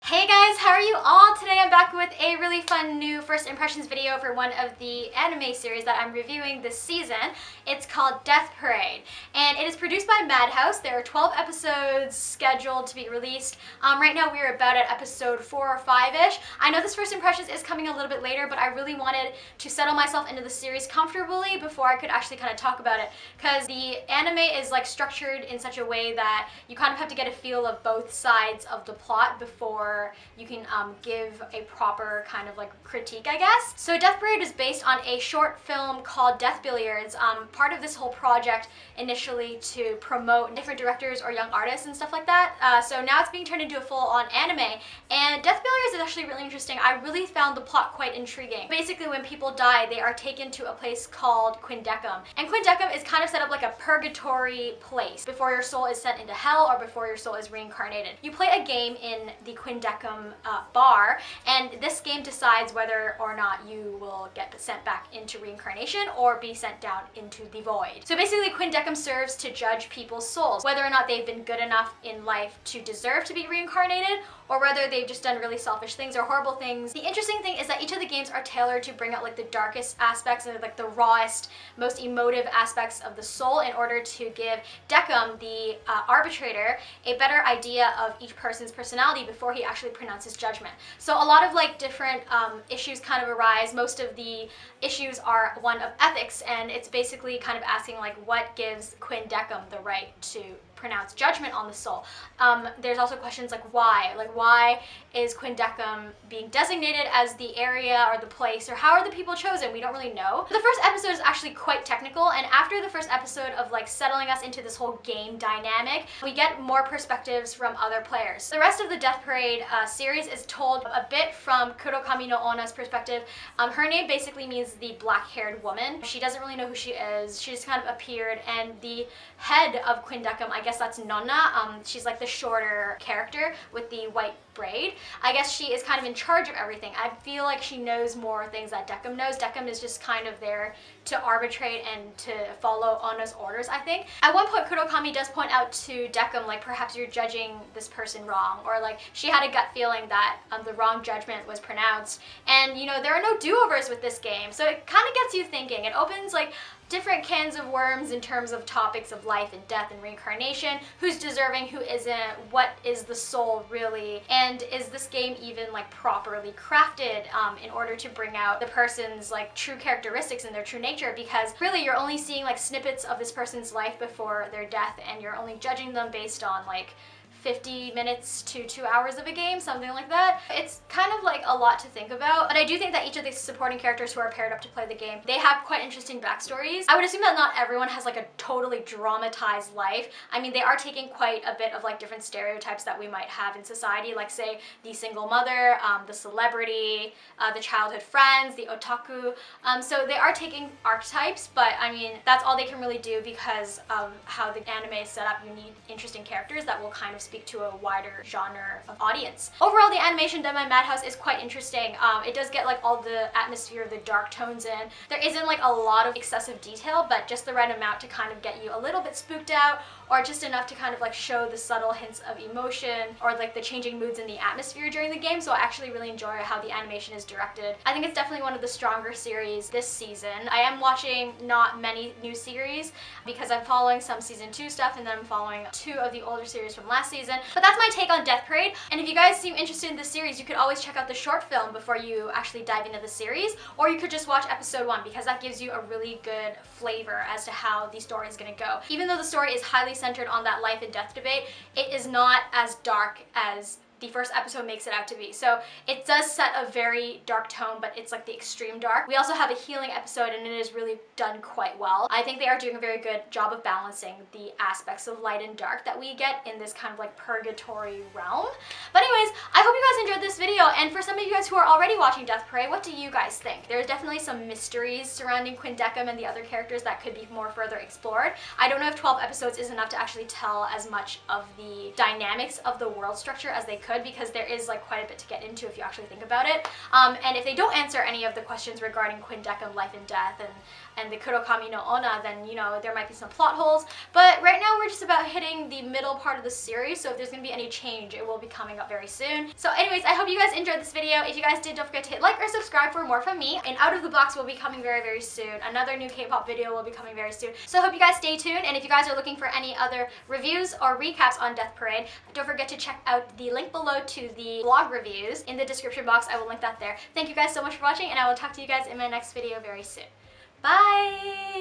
Hey guys, how are you all? Today I'm back with a really fun new first impressions video for one of the anime series that I'm reviewing this season. It's called Death Parade, and it is produced by Madhouse. There are 12 episodes scheduled to be released. Right now we're about at episode 4 or 5-ish. I know this first impressions is coming a little bit later, but I really wanted to settle myself into the series comfortably before I could actually kind of talk about it, because the anime is like structured in such a way that you kind of have to get a feel of both sides of the plot before you can give a proper kind of like critique, I guess. So Death Parade is based on a short film called Death Billiards, part of this whole project initially to promote different directors or young artists and stuff like that. So now it's being turned into a full-on anime, and Death Billiards is actually really interesting. I really found the plot quite intriguing. Basically, when people die, they are taken to a place called Quindecum, and Quindecum is kind of set up like a purgatory place before your soul is sent into hell or before your soul is reincarnated. You play a game in the Quindecum bar, and this game decides whether or not you will get sent back into reincarnation or be sent down into the void. So basically, Quindecum serves to judge people's souls, whether or not they've been good enough in life to deserve to be reincarnated, or whether they've just done really selfish things or horrible things. The interesting thing is that each of the games are tailored to bring out like the darkest aspects and like the rawest, most emotive aspects of the soul in order to give Decum, the arbitrator, a better idea of each person's personality before he actually pronounces judgment. So a lot of like different issues kind of arise. Most of the issues are one of ethics, and it's basically kind of asking like what gives Quindecum the right to pronounce judgment on the soul. There's also questions like why is Quindecum being designated as the area or the place, or how are the people chosen? We don't really know. The first episode is actually quite technical, and after the first episode of like settling us into this whole game dynamic, we get more perspectives from other players. The rest of the Death Parade series is told a bit from Kurokami no Ona's perspective. Her name basically means the black-haired woman. She doesn't really know who she is. She just kind of appeared, and the head of Quindecum, I guess that's Nonna. She's like the shorter character with the white braid. I guess she is kind of in charge of everything. I feel like she knows more things that Decum knows. Decum is just kind of there to arbitrate and to follow Ona's orders, I think. At one point, Kurokami does point out to Decum, like, perhaps you're judging this person wrong, or like she had a gut feeling that the wrong judgment was pronounced. And you know, there are no do-overs with this game, so it kind of gets you thinking. It opens like different cans of worms in terms of topics of life and death and reincarnation, who's deserving, who isn't, what is the soul really, and is this game even like properly crafted in order to bring out the person's like true characteristics and their true nature, because really you're only seeing like snippets of this person's life before their death, and you're only judging them based on like 50 minutes to 2 hours of a game, something like that. It's kind of like a lot to think about, but I do think that each of these supporting characters who are paired up to play the game, they have quite interesting backstories. I would assume that not everyone has like a totally dramatized life. I mean, they are taking quite a bit of like different stereotypes that we might have in society, like say the single mother, the celebrity, the childhood friends, the otaku. So they are taking archetypes, but I mean, that's all they can really do because of how the anime is set up. You need interesting characters that will kind of speak to a wider genre of audience. Overall, the animation done by Madhouse is quite interesting. It does get like all the atmosphere, the dark tones in. There isn't like a lot of excessive detail, but just the right amount to kind of get you a little bit spooked out, or just enough to kind of like show the subtle hints of emotion or like the changing moods in the atmosphere during the game. So I actually really enjoy how the animation is directed. I think it's definitely one of the stronger series this season. I am watching not many new series because I'm following some season 2 stuff, and then I'm following 2 of the older series from last season. But that's my take on Death Parade, and if you guys seem interested in this series, you could always check out the short film before you actually dive into the series, or you could just watch episode 1 because that gives you a really good flavor as to how the story is going to go. Even though the story is highly centered on that life and death debate, it is not as dark as the first episode makes it out to be. So it does set a very dark tone, but it's like the extreme dark. We also have a healing episode, and it is really done quite well. I think they are doing a very good job of balancing the aspects of light and dark that we get in this kind of like purgatory realm. But anyways, I hope you guys enjoyed this video, and for some of you guys who are already watching Death Parade, what do you guys think? There's definitely some mysteries surrounding Quindecum and the other characters that could be more further explored. I don't know if 12 episodes is enough to actually tell as much of the dynamics of the world structure as they could, because there is like quite a bit to get into if you actually think about it. And if they don't answer any of the questions regarding Quindecum life and death and the Kurokami no Ona, then you know there might be some plot holes. But right now we're just about hitting the middle part of the series, so if there's gonna be any change, it will be coming up very soon. So anyways, anyways, I hope you guys enjoyed this video. If you guys did, don't forget to hit like or subscribe for more from me. And Out of the Box will be coming very, very soon. Another new K-pop video will be coming very soon. So I hope you guys stay tuned. And if you guys are looking for any other reviews or recaps on Death Parade, don't forget to check out the link below to the vlog reviews in the description box. I will link that there. Thank you guys so much for watching, and I will talk to you guys in my next video very soon. Bye!